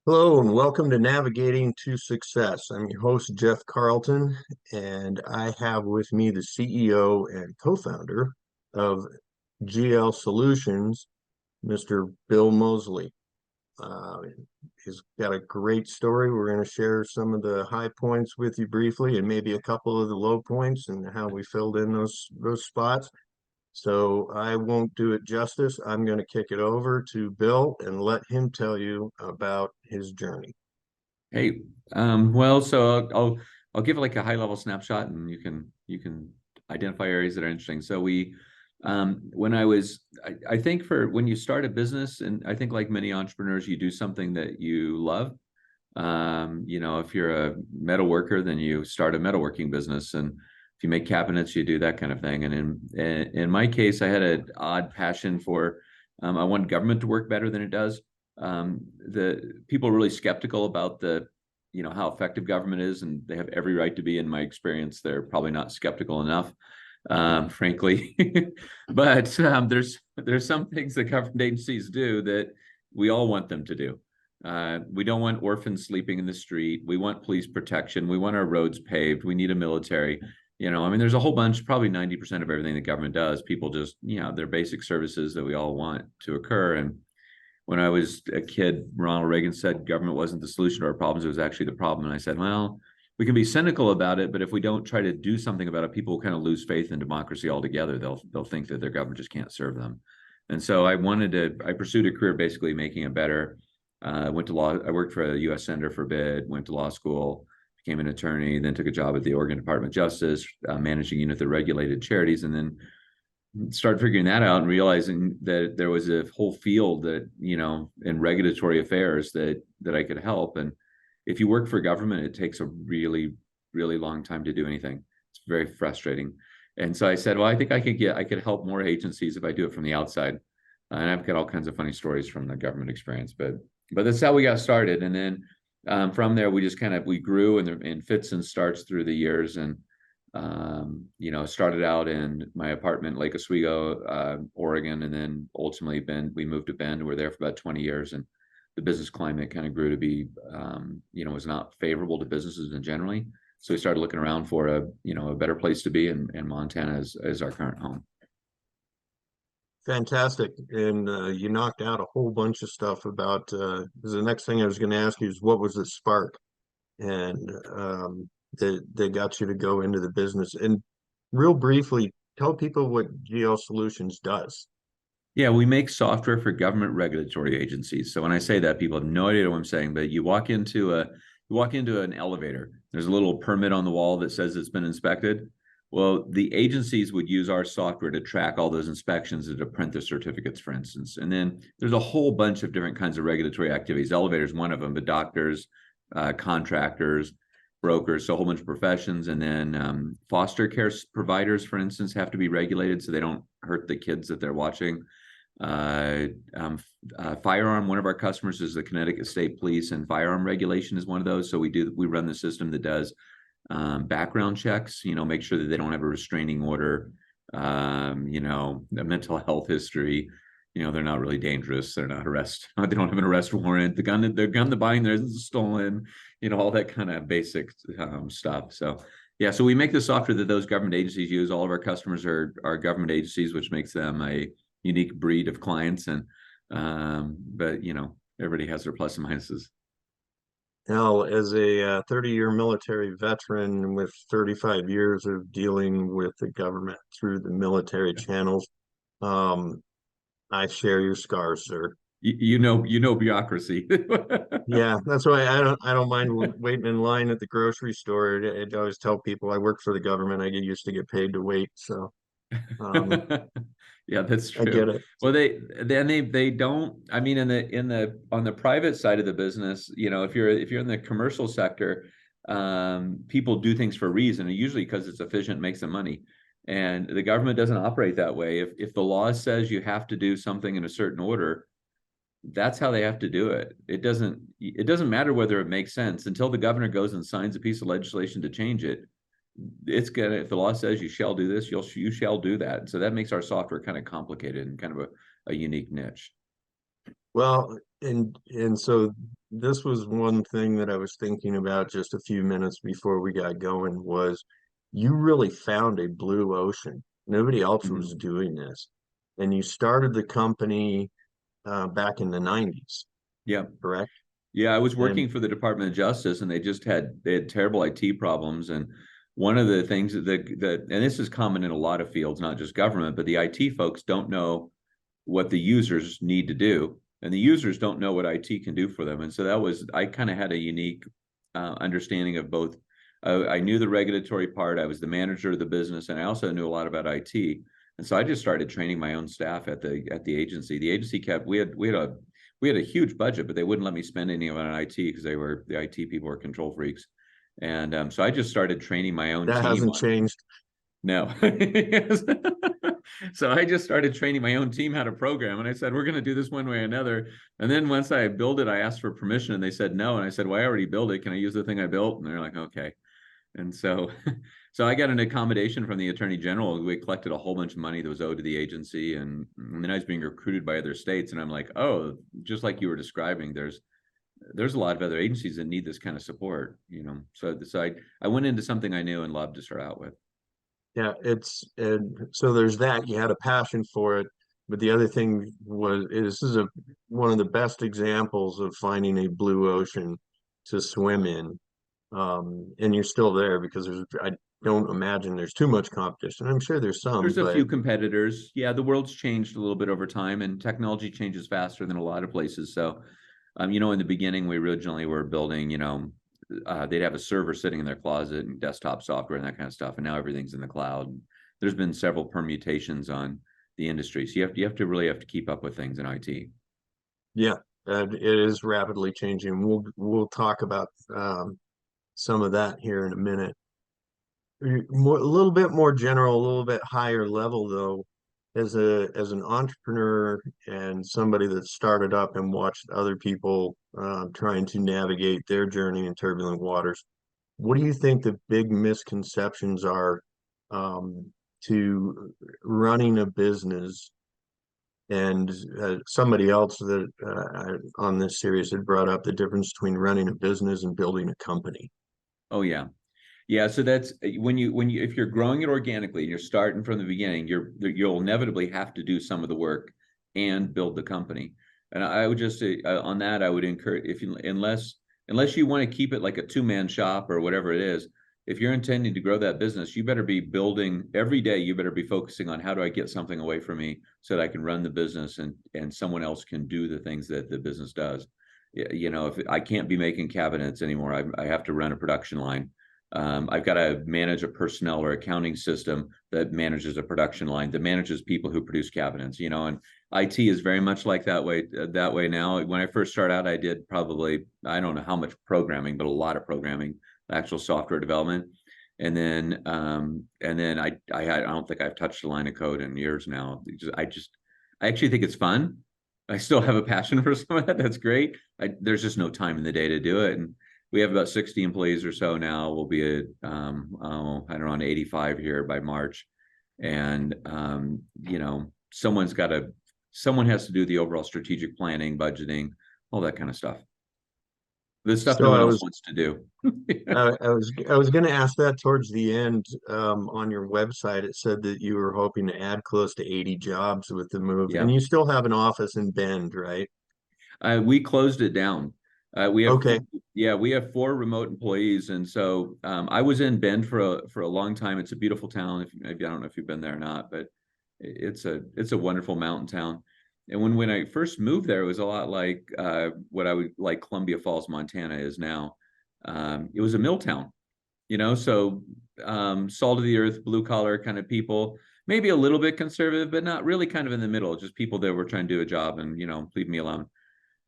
Hello and welcome to Navigating to Success. I'm your host, Jeff Carlton, and I have with me the CEO and co-founder of GL Solutions, Mr. Bill Mosley. Uh, he's got a great story. We're going to share some of the high points with you briefly and maybe a couple of the low points and how we filled in those spots. So I won't do it justice. I'm going to kick it over to Bill and let him tell you about his journey. Hey, so I'll give like a high level snapshot, and you can identify areas that are interesting. So when I think for when you start a business, and I think like many entrepreneurs, you do something that you love. If you're a metal worker, then you start a metalworking business, and if you make cabinets, you do that kind of thing. And in my case, I had an odd passion for I wanted government to work better than it does. The people are really skeptical about how effective government is, and they have every right to be. In my experience, they're probably not skeptical enough, frankly. But there's some things that government agencies do that we all want them to do. We don't want orphans sleeping in the street. We want police protection. We want our roads paved. We need a military. There's a whole bunch, probably 90% of everything the government does. People just, they're basic services that we all want to occur. And when I was a kid, Ronald Reagan said government wasn't the solution to our problems, it was actually the problem. And I said, well, we can be cynical about it, but if we don't try to do something about it, people kind of lose faith in democracy altogether. They'll think that their government just can't serve them. And so I pursued a career basically making it better. Went to law. I worked for a U.S. senator for a bit, went to law school, became an attorney, then took a job at the Oregon Department of Justice, managing unit that regulated charities, and then started figuring that out and realizing that there was a whole field that, in regulatory affairs that I could help. And if you work for government, it takes a really, really long time to do anything. It's very frustrating. And so I said, well, I think I could help more agencies if I do it from the outside. And I've got all kinds of funny stories from the government experience, but that's how we got started. And then from there, we just we grew in fits and starts through the years. And started out in my apartment in Lake Oswego, Oregon, and then ultimately we moved to Bend. We were there for about 20 years, and the business climate kind of grew to be, was not favorable to businesses in generally. So we started looking around for a better place to be, and Montana is our current home. Fantastic. And you knocked out a whole bunch of stuff about, the next thing I was going to ask you is what was the spark? And they got you to go into the business. And real briefly, tell people what GL Solutions does. Yeah, we make software for government regulatory agencies. So when I say that, people have no idea what I'm saying, but you walk into an elevator, there's a little permit on the wall that says it's been inspected. Well, the agencies would use our software to track all those inspections and to print the certificates, for instance. And then there's a whole bunch of different kinds of regulatory activities. Elevators, one of them, but doctors, contractors, brokers, so a whole bunch of professions. And then foster care providers, for instance, have to be regulated so they don't hurt the kids that they're watching. Firearm, one of our customers is the Connecticut State Police, and firearm regulation is one of those. So we run the system that does background checks, make sure that they don't have a restraining order, a mental health history, they're not really dangerous, they're not they don't have an arrest warrant, the gun they're buying there isn't stolen, all that kind of basic stuff. So yeah, so we make the software that those government agencies use. All of our customers are government agencies, which makes them a unique breed of clients. And but everybody has their plus and minuses. Now, as a 30-year military veteran with 35 years of dealing with the government through the military channels, I share your scars, sir. Bureaucracy. Yeah, that's why I don't mind waiting in line at the grocery store. I always tell people I work for the government. I get used to get paid to wait, so um, Yeah, that's I get true. it. Well, they don't. I mean, on the private side of the business, if you're in the commercial sector, people do things for a reason, and usually because it's efficient, makes them money. And the government doesn't operate that way. If the law says you have to do something in a certain order, that's how they have to do it. It doesn't matter whether it makes sense until the governor goes and signs a piece of legislation to change it. It's gonna, if the law says you shall do this, you shall do that. So that makes our software kind of complicated and kind of a unique niche. Well, and so this was one thing that I was thinking about just a few minutes before we got going was you really found a blue ocean. Nobody else Mhm. was doing this. And you started the company back in the 90s, Yeah. correct? Yeah, I was And working for the Department of Justice, and they had terrible IT problems. And one of the things that and this is common in a lot of fields, not just government, but the IT folks don't know what the users need to do, and the users don't know what IT can do for them. And so I kind of had a unique understanding of both. I knew the regulatory part. I was the manager of the business, and I also knew a lot about IT. And so I just started training my own staff at the agency. The agency kept we had a huge budget, but they wouldn't let me spend any of it on IT because the IT people were control freaks. And so I just started training my own that team hasn't on changed. no. So I just started training my own team how to program. And I said, we're going to do this one way or another. And then once I built it, I asked for permission and they said no. And I said, well, I already built it. Can I use the thing I built? And they're like, okay. And so, so I got an accommodation from the Attorney General. We collected a whole bunch of money that was owed to the agency. And then I was being recruited by other states. And I'm like, oh, just like you were describing, there's a lot of other agencies that need this kind of support, you know. So I went into something I knew and loved to start out with. Yeah, and so there's that. You had a passion for it, but the other thing was this is a one of the best examples of finding a blue ocean to swim in. And you're still there because I don't imagine there's too much competition. I'm sure there's some, There's a but few competitors. Yeah, the world's changed a little bit over time, and technology changes faster than a lot of places. So, you know, in the beginning, we originally were building, they'd have a server sitting in their closet and desktop software and that kind of stuff. And now everything's in the cloud. There's been several permutations on the industry. So you really have to keep up with things in IT. yeah, it is rapidly changing. We'll talk about some of that here in a minute. A little bit more general, a little bit higher level though, as an entrepreneur and somebody that started up and watched other people trying to navigate their journey in turbulent waters. What do you think the big misconceptions are to running a business? And somebody else that on this series had brought up the difference between running a business and building a company. Oh yeah. Yeah, so that's when you if you're growing it organically and you're starting from the beginning, you'll inevitably have to do some of the work and build the company. And I would just say on that, I would encourage if you unless you want to keep it like a two-man shop or whatever it is, if you're intending to grow that business, you better be building every day. You better be focusing on how do I get something away from me so that I can run the business and someone else can do the things that the business does. You know, if I can't be making cabinets anymore, I have to run a production line. I've got to manage a personnel or accounting system that manages a production line that manages people who produce cabinets, you know, and IT is very much like that way now. When I first started out, I did probably, I don't know how much programming, but a lot of programming, actual software development. And then I don't think I've touched a line of code in years now. I actually think it's fun. I still have a passion for some of that. That's great. There's just no time in the day to do it. And we have about 60 employees or so now. We'll be at I don't know, 85 here by March. And you know, someone has to do the overall strategic planning, budgeting, all that kind of stuff. The stuff no So one else wants to do. I was going to ask that towards the end. On your website, it said that you were hoping to add close to 80 jobs with the move, and Yeah. you still have an office in Bend, right? We closed it down. We have, Okay. yeah, we have 4 remote employees, and so I was in Bend for a long time. It's a beautiful town. If maybe I don't know if you've been there or not, but it's a wonderful mountain town. And when I first moved there, it was a lot like what I would like Columbia Falls, Montana is now. It was a mill town, you know, so salt of the earth, blue collar kind of people, maybe a little bit conservative, but not really kind of in the middle, just people that were trying to do a job and, you know, leave me alone.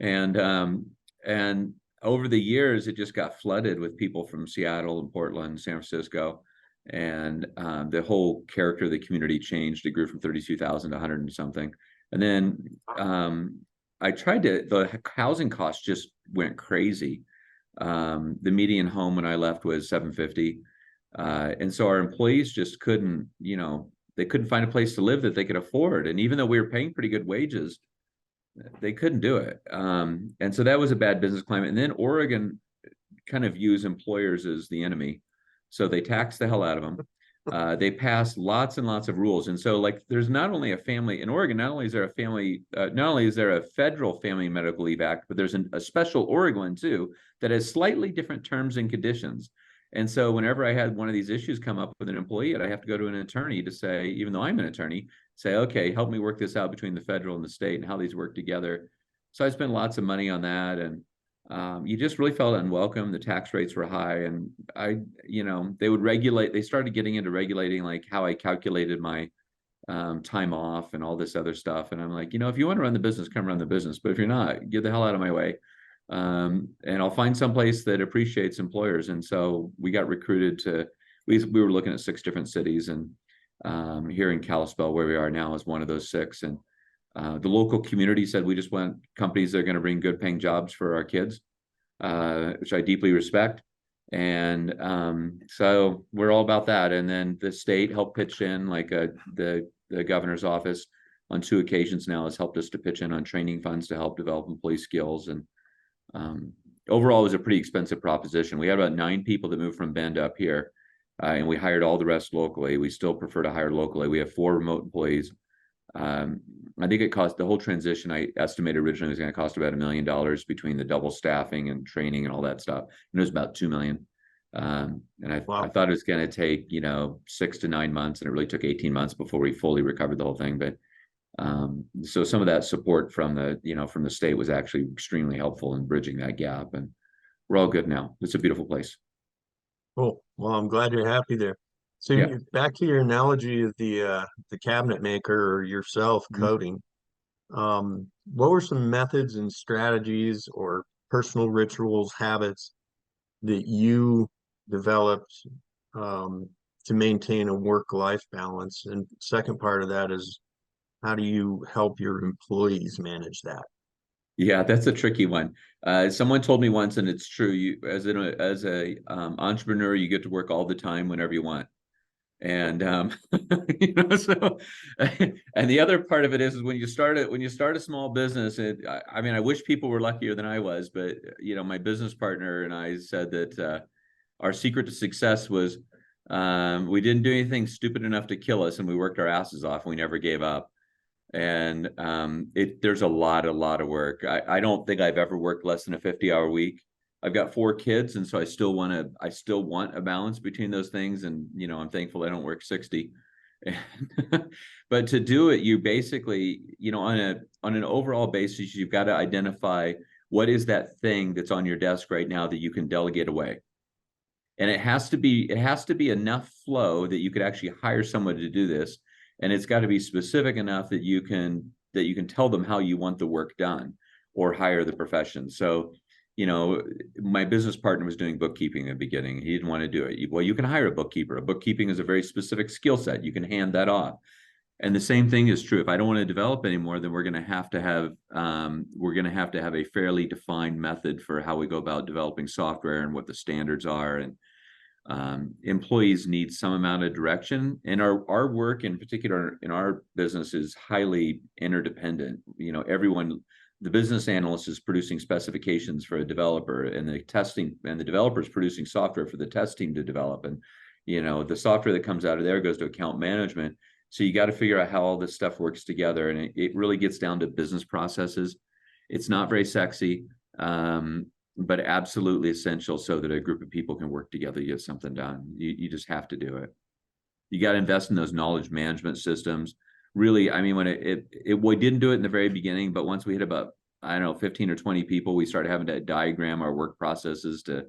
And over the years, it just got flooded with people from Seattle and Portland, San Francisco, and the whole character of the community changed. It grew from 32,000 to 100 and something. And then the housing costs just went crazy. The median home when I left was 750, and so our employees just couldn't, you know, they couldn't find a place to live that they could afford. And even though we were paying pretty good wages, they couldn't do it. And so that was a bad business climate. And then Oregon kind of views employers as the enemy. So they tax the hell out of them. They pass lots and lots of rules. And so like there's not only a family in Oregon, not only is there a family, not only is there a federal Family Medical Leave Act, but there's a special Oregon one too that has slightly different terms and conditions. And so whenever I had one of these issues come up with an employee, I have to go to an attorney to say, even though I'm an attorney, say, okay, help me work this out between the federal and the state and how these work together. So I spent lots of money on that, and you just really felt unwelcome. The tax rates were high, and they would regulate. They started getting into regulating like how I calculated my time off and all this other stuff. And I'm like, if you want to run the business, come run the business. But if you're not, get the hell out of my way. And I'll find someplace that appreciates employers. And so we got recruited we were looking at 6 different cities, and here in Kalispell, where we are now, is one of those 6. And the local community said, we just want companies that are going to bring good paying jobs for our kids, which I deeply respect. And so we're all about that. And then the state helped pitch in, like the governor's office on 2 occasions now has helped us to pitch in on training funds to help develop employee skills. And overall, it was a pretty expensive proposition. We had about 9 people that moved from Bend up here, and we hired all the rest locally. We still prefer to hire locally. We have 4 remote employees. I think it cost, the whole transition, I estimated originally was going to cost about $1 million between the double staffing and training and all that stuff. And it was about $2 million. And Wow. I thought it was going to take, 6 to 9 months, and it really took 18 months before we fully recovered the whole thing. But so some of that support from the state was actually extremely helpful in bridging that gap, and we're all good now. It's a beautiful place. Cool. Well, I'm glad you're happy there. So Yeah. back to your analogy of the cabinet maker or yourself Mhm. coding. What were some methods and strategies or personal rituals, habits that you developed to maintain a work-life balance? And second part of that is, how do you help your employees manage that? Yeah, that's a tricky one. Someone told me once, and it's true, you as a entrepreneur, you get to work all the time whenever you want. And so and the other part of it is when you start a small business, I mean, I wish people were luckier than I was, but my business partner and I said that our secret to success was we didn't do anything stupid enough to kill us, and we worked our asses off, and we never gave up. And there's a lot of work. I don't think I've ever worked less than a 50-hour week. I've got 4 kids, and so I still want a balance between those things. And I'm thankful I don't work 60. But to do it, you basically, on an overall basis, you've got to identify what is that thing that's on your desk right now that you can delegate away. And it has to be enough flow that you could actually hire someone to do this. And it's got to be specific enough that you can tell them how you want the work done, or hire the profession. So, my business partner was doing bookkeeping in the beginning. He didn't want to do it. Well, you can hire a bookkeeper. A bookkeeping is a very specific skill set. You can hand that off. And the same thing is true. If I don't want to develop anymore, then we're going to have to have a fairly defined method for how we go about developing software and what the standards are. And employees need some amount of direction, and our work in particular in our business is highly interdependent. The business analyst is producing specifications for a developer, and the developer is producing software for the test team to develop. And the software that comes out of there goes to account management. So you got to figure out how all this stuff works together, and it really gets down to business processes. It's not very sexy, but absolutely essential so that a group of people can work together to get something done. You just have to do it. You got to invest in those knowledge management systems. Really, I mean, we didn't do it in the very beginning, but once we hit about, I don't know, 15 or 20 people, we started having to diagram our work processes to,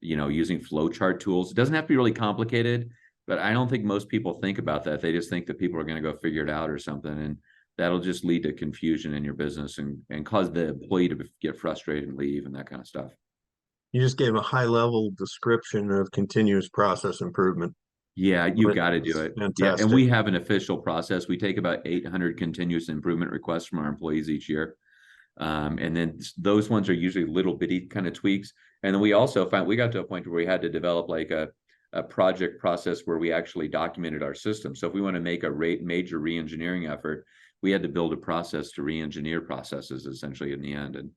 using flowchart tools. It doesn't have to be really complicated, but I don't think most people think about that. They just think that people are going to go figure it out or something. And that'll just lead to confusion in your business and cause the employee to get frustrated and leave and that kind of stuff. You just gave a high-level description of continuous process improvement. Yeah, you've got to do It's it. Yeah, and fantastic. we have an official process. We take about 800 continuous improvement requests from our employees each year. And then those ones are usually little bitty kind of tweaks. And then we also found we got to a point where we had to develop like a project process where we actually documented our system. So if we want to make a major re-engineering effort, we had to build a process to re-engineer processes essentially in the end. And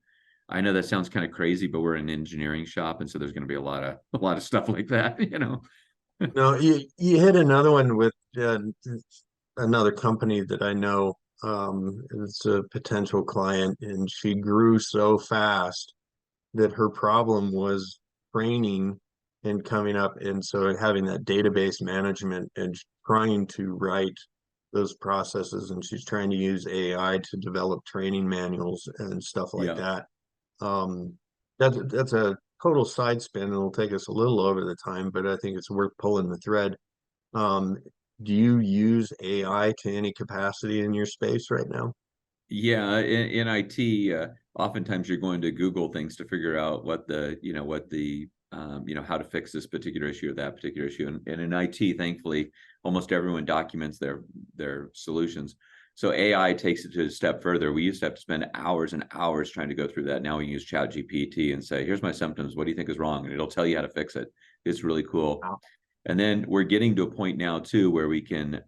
I know that sounds kind of crazy, but we're an engineering shop, and so there's going to be a lot of stuff like that, you know. No, you hit another one with another company that I know. It's a potential client, and she grew so fast that her problem was training and coming up, and so having that database management and trying to write those processes, and she's trying to use AI to develop training manuals and stuff like Yeah. that. Um, that's a total side spin. It'll take us a little over the time, but I think it's worth pulling the thread. Um, do you use AI to any capacity in your space right now? Yeah, in IT, oftentimes you're going to Google things to figure out what the, how to fix this particular issue or that particular issue. And in IT, thankfully, almost everyone documents their solutions. So AI takes it to a step further. We used to have to spend hours and hours trying to go through that. Now we use Chat GPT and say, here's my symptoms. What do you think is wrong? And it'll tell you how to fix it. It's really cool. Wow. And then we're getting to a point now too where we can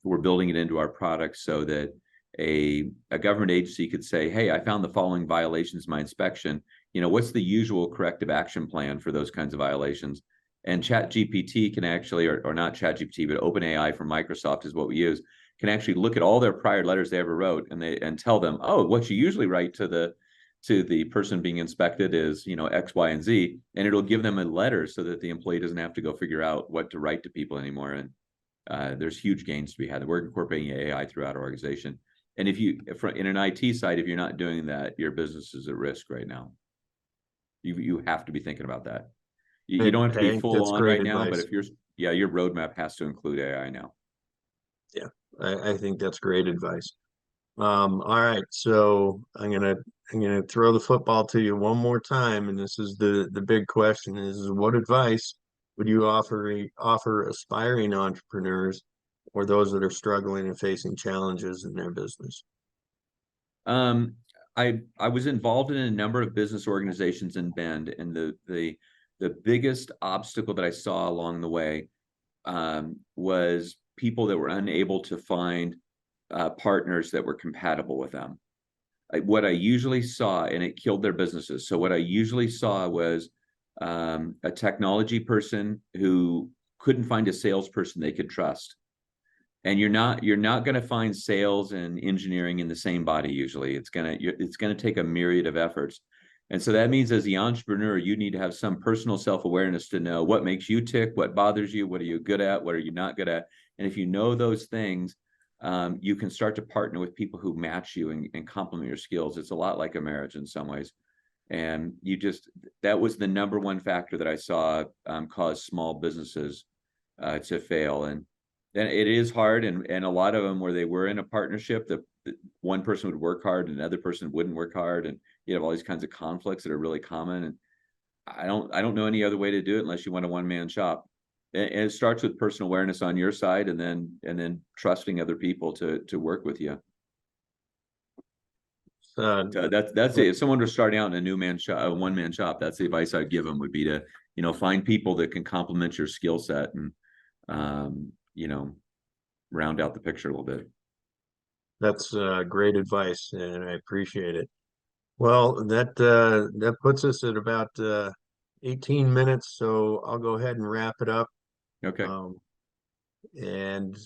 we're building it into our products so that a government agency could say, hey, I found the following violations in my inspection. You know, what's the usual corrective action plan for those kinds of violations? And Chat GPT can actually, or not Chat GPT, but OpenAI from Microsoft is what we use, can actually look at all their prior letters they ever wrote and tell them, oh, what you usually write to the person being inspected is, X, Y, and Z, and it'll give them a letter so that the employee doesn't have to go figure out what to write to people anymore. And there's huge gains to be had. We're incorporating AI throughout our organization. And if you, in an IT side, if you're not doing that, your business is at risk right now. You have to be thinking about that. You don't have to be Hank, full that's on great right now, but advice. if your roadmap has to include AI now. Yeah, I think that's great advice. All right, so I'm gonna throw the football to you one more time, and this is the big question: is what advice would you offer aspiring entrepreneurs or those that are struggling and facing challenges in their business? Um, I was involved in a number of business organizations in Bend, and the biggest obstacle that I saw along the way was people that were unable to find partners that were compatible with them. What I usually saw, and it killed their businesses. So what I usually saw was a technology person who couldn't find a salesperson they could trust. And you're not going to find sales and engineering in the same body usually. It's going to take a myriad of efforts. And so that means as the entrepreneur, you need to have some personal self-awareness to know what makes you tick, what bothers you, what are you good at, what are you not good at. And if you know those things, you can start to partner with people who match you and complement your skills. It's a lot like a marriage in some ways. And that was the number one factor that I saw cause small businesses to fail. And it is hard. And a lot of them where they were in a partnership, the one person would work hard and another person wouldn't work hard. And you have all these kinds of conflicts that are really common. And I don't know any other way to do it unless you want a one-man shop. And it starts with personal awareness on your side and then trusting other people to work with you. Uh, That's it. If someone was starting out in a one-man shop, that's the advice I'd give them would be to, find people that can complement your skill set and, round out the picture a little bit. that's great advice, and I appreciate it. Well, that puts us at about 18 minutes, so I'll go ahead and wrap it up. Okay. Um, and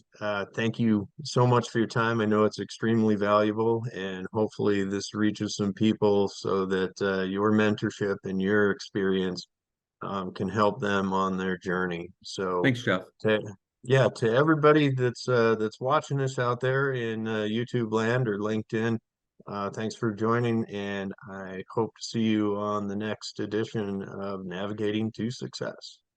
thank you so much for your time. I know it's extremely valuable, and hopefully this reaches some people so that your mentorship and your experience can help them on their journey. So, Thanks, Jeff. to, yeah, to everybody that's watching us out there in YouTube land or LinkedIn, thanks for joining, and I hope to see you on the next edition of Navigating to Success.